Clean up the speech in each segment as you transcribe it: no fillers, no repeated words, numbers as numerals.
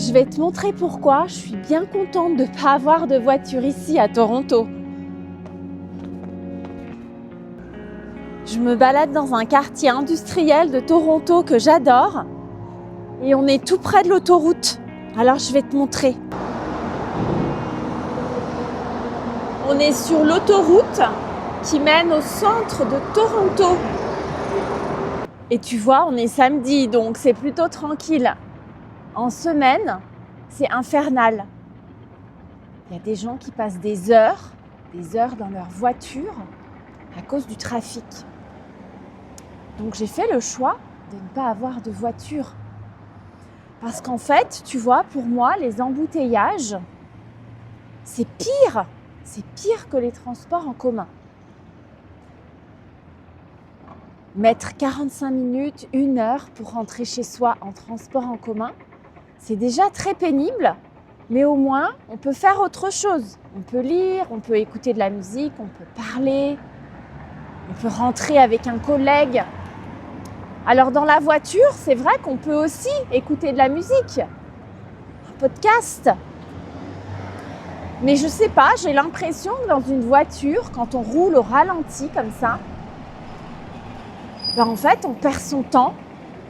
je vais te montrer pourquoi je suis bien contente de ne pas avoir de voiture ici à Toronto. Je me balade dans un quartier industriel de Toronto que j'adore et on est tout près de l'autoroute. Alors je vais te montrer. On est sur l'autoroute qui mène au centre de Toronto. Et tu vois, on est samedi, donc c'est plutôt tranquille. En semaine, c'est infernal. Il y a des gens qui passent des heures dans leur voiture à cause du trafic. Donc j'ai fait le choix de ne pas avoir de voiture. Parce qu'en fait, tu vois, pour moi, les embouteillages, c'est pire. C'est pire que les transports en commun. Mettre 45 minutes, 1 heure pour rentrer chez soi en transport en commun, c'est déjà très pénible, mais au moins, on peut faire autre chose. On peut lire, on peut écouter de la musique, on peut parler, on peut rentrer avec un collègue. Alors dans la voiture, c'est vrai qu'on peut aussi écouter de la musique, un podcast. Mais je sais pas, j'ai l'impression que dans une voiture, quand on roule au ralenti comme ça, en fait, on perd son temps.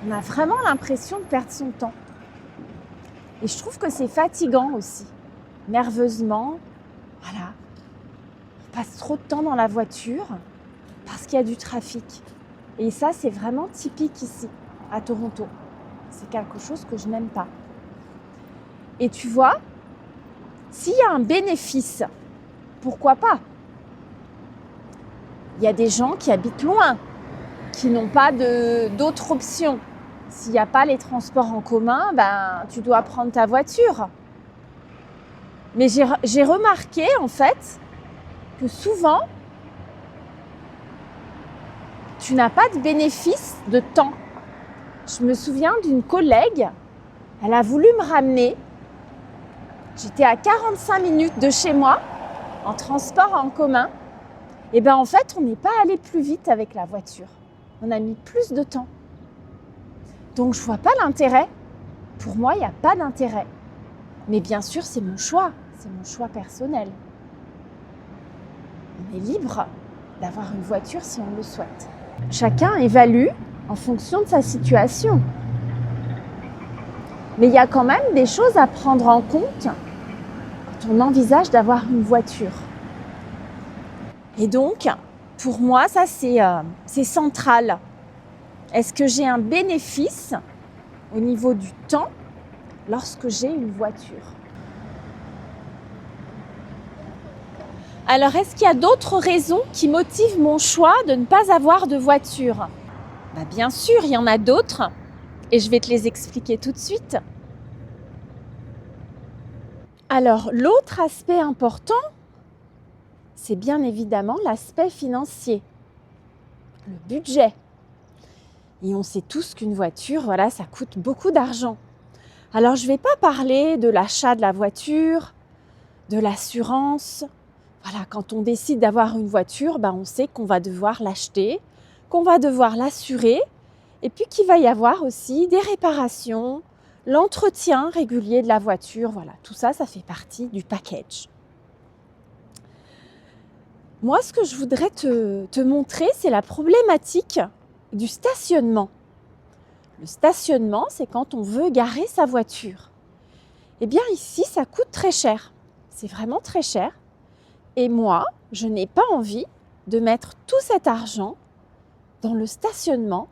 On a vraiment l'impression de perdre son temps. Et je trouve que c'est fatigant aussi, nerveusement. Voilà, on passe trop de temps dans la voiture parce qu'il y a du trafic. Et ça, c'est vraiment typique ici, à Toronto. C'est quelque chose que je n'aime pas. Et tu vois, s'il y a un bénéfice, pourquoi pas? Il y a des gens qui habitent loin, qui n'ont pas d'autres options. S'il n'y a pas les transports en commun, tu dois prendre ta voiture. Mais j'ai remarqué en fait que souvent, tu n'as pas de bénéfice de temps. Je me souviens d'une collègue, elle a voulu me ramener. J'étais à 45 minutes de chez moi, en transport en commun. Et en fait, on n'est pas allé plus vite avec la voiture. On a mis plus de temps. Donc, je ne vois pas l'intérêt. Pour moi, il n'y a pas d'intérêt. Mais bien sûr, c'est mon choix. C'est mon choix personnel. On est libre d'avoir une voiture si on le souhaite. Chacun évalue en fonction de sa situation. Mais il y a quand même des choses à prendre en compte quand on envisage d'avoir une voiture. Et donc, pour moi, ça, c'est central. Est-ce que j'ai un bénéfice au niveau du temps lorsque j'ai une voiture? Alors, est-ce qu'il y a d'autres raisons qui motivent mon choix de ne pas avoir de voiture? Bien sûr, il y en a d'autres et je vais te les expliquer tout de suite. Alors, l'autre aspect important, c'est bien évidemment l'aspect financier, le budget. Et on sait tous qu'une voiture, ça coûte beaucoup d'argent. Alors, je ne vais pas parler de l'achat de la voiture, de l'assurance. Voilà, quand on décide d'avoir une voiture, on sait qu'on va devoir l'acheter, qu'on va devoir l'assurer, et puis qu'il va y avoir aussi des réparations, l'entretien régulier de la voiture. Voilà, tout ça, ça fait partie du package. Moi, ce que je voudrais te montrer, c'est la problématique du stationnement. Le stationnement, c'est quand on veut garer sa voiture. Eh bien, ici, ça coûte très cher. C'est vraiment très cher. Et moi, je n'ai pas envie de mettre tout cet argent dans le stationnement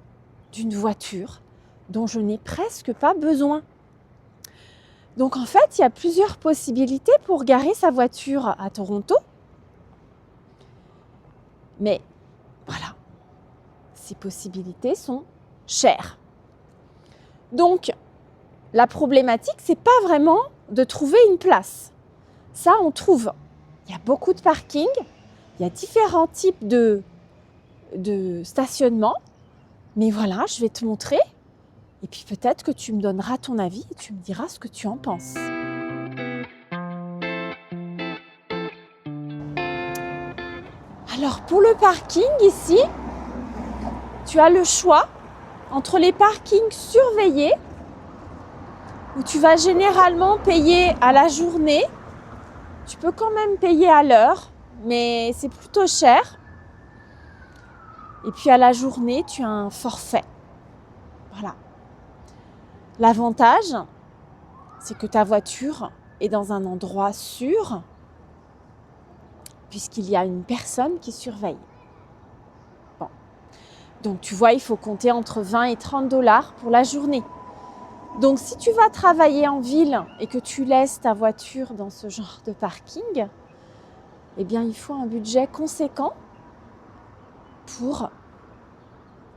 d'une voiture dont je n'ai presque pas besoin. Donc, en fait, il y a plusieurs possibilités pour garer sa voiture à Toronto. Mais voilà, ces possibilités sont chères. Donc, la problématique, c'est pas vraiment de trouver une place. Ça, on trouve. Il y a beaucoup de parkings, il y a différents types de stationnement. Mais voilà, je vais te montrer. Et puis peut-être que tu me donneras ton avis et tu me diras ce que tu en penses. Alors pour le parking ici, tu as le choix entre les parkings surveillés où tu vas généralement payer à la journée. Tu peux quand même payer à l'heure, mais c'est plutôt cher. Et puis à la journée, tu as un forfait. Voilà. L'avantage, c'est que ta voiture est dans un endroit sûr, puisqu'il y a une personne qui surveille. Bon. Donc tu vois, il faut compter entre 20 et 30 $ pour la journée. Donc si tu vas travailler en ville et que tu laisses ta voiture dans ce genre de parking, eh bien il faut un budget conséquent pour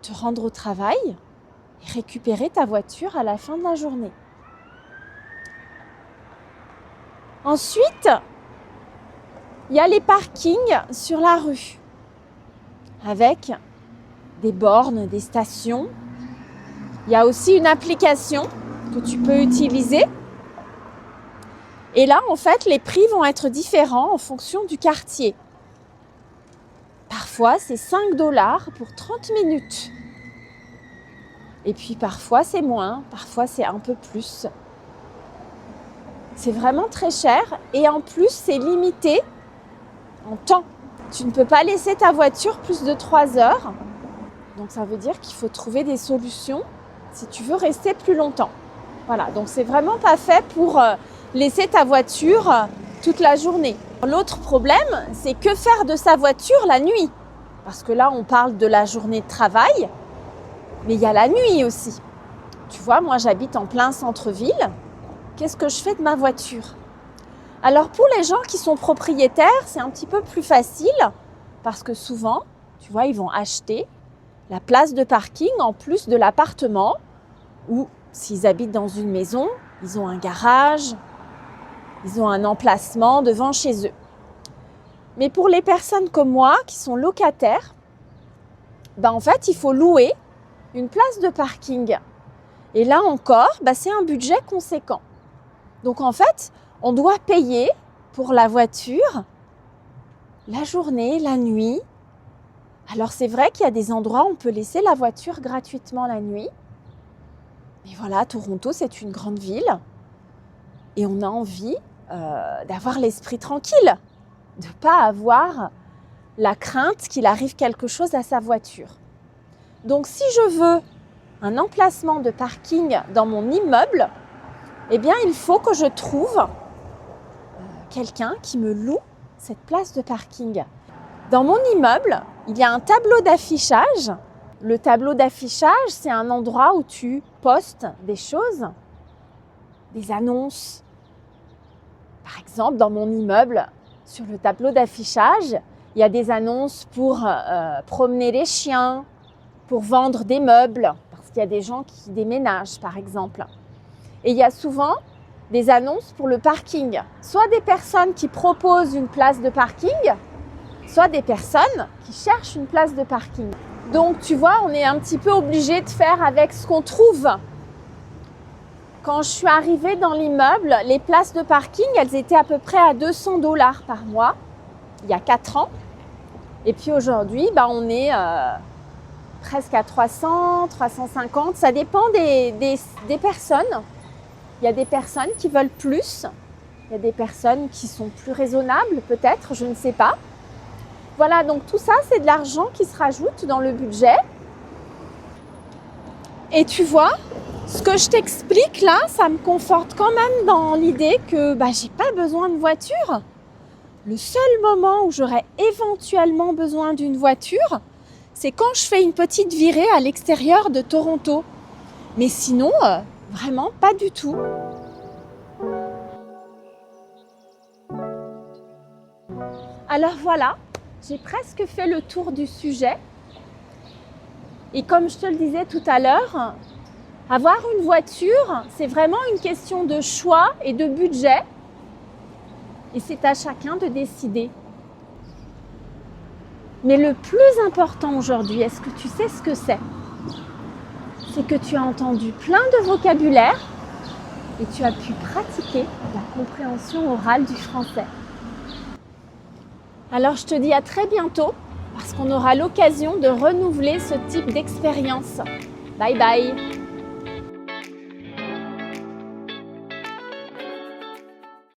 te rendre au travail et récupérer ta voiture à la fin de la journée. Ensuite, il y a les parkings sur la rue avec des bornes, des stations. Il y a aussi une application que tu peux utiliser. Et là, en fait, les prix vont être différents en fonction du quartier. Parfois, c'est 5 $ pour 30 minutes. Et puis parfois, c'est moins, parfois, c'est un peu plus. C'est vraiment très cher et en plus, c'est limité en temps. Tu ne peux pas laisser ta voiture plus de 3 heures. Donc, ça veut dire qu'il faut trouver des solutions si tu veux rester plus longtemps. Voilà, donc c'est vraiment pas fait pour laisser ta voiture toute la journée. L'autre problème, c'est que faire de sa voiture la nuit? Parce que là, on parle de la journée de travail, mais il y a la nuit aussi. Tu vois, moi, j'habite en plein centre-ville. Qu'est-ce que je fais de ma voiture? Alors, pour les gens qui sont propriétaires, c'est un petit peu plus facile parce que souvent, tu vois, ils vont acheter la place de parking en plus de l'appartement ou s'ils habitent dans une maison, ils ont un garage, ils ont un emplacement devant chez eux. Mais pour les personnes comme moi qui sont locataires, en fait, il faut louer une place de parking. Et là encore, c'est un budget conséquent. Donc en fait, on doit payer pour la voiture la journée, la nuit. Alors c'est vrai qu'il y a des endroits où on peut laisser la voiture gratuitement la nuit. Mais voilà, Toronto, c'est une grande ville. Et on a envie d'avoir l'esprit tranquille, de ne pas avoir la crainte qu'il arrive quelque chose à sa voiture. Donc si je veux un emplacement de parking dans mon immeuble, eh bien il faut que je trouve quelqu'un qui me loue cette place de parking. Dans mon immeuble, il y a un tableau d'affichage. Le tableau d'affichage, c'est un endroit où tu postes des choses, des annonces. Par exemple, dans mon immeuble, sur le tableau d'affichage, il y a des annonces pour promener les chiens, pour vendre des meubles, parce qu'il y a des gens qui déménagent, par exemple. Et il y a souvent des annonces pour le parking. Soit des personnes qui proposent une place de parking, soit des personnes qui cherchent une place de parking. Donc, tu vois, on est un petit peu obligé de faire avec ce qu'on trouve. Quand je suis arrivée dans l'immeuble, les places de parking, elles étaient à peu près à 200 $ par mois, il y a 4 ans. Et puis aujourd'hui, on est presque à 300, 350. Ça dépend des personnes. Il y a des personnes qui veulent plus. Il y a des personnes qui sont plus raisonnables, peut-être, je ne sais pas. Voilà, donc tout ça, c'est de l'argent qui se rajoute dans le budget. Et tu vois, ce que je t'explique là, ça me conforte quand même dans l'idée que j'ai pas besoin de voiture. Le seul moment où j'aurais éventuellement besoin d'une voiture, c'est quand je fais une petite virée à l'extérieur de Toronto. Mais sinon, vraiment pas du tout. Alors voilà, j'ai presque fait le tour du sujet. Et comme je te le disais tout à l'heure, avoir une voiture, c'est vraiment une question de choix et de budget. Et c'est à chacun de décider. Mais le plus important aujourd'hui, est-ce que tu sais ce que c'est? C'est que tu as entendu plein de vocabulaire et tu as pu pratiquer la compréhension orale du français. Alors je te dis à très bientôt parce qu'on aura l'occasion de renouveler ce type d'expérience. Bye bye!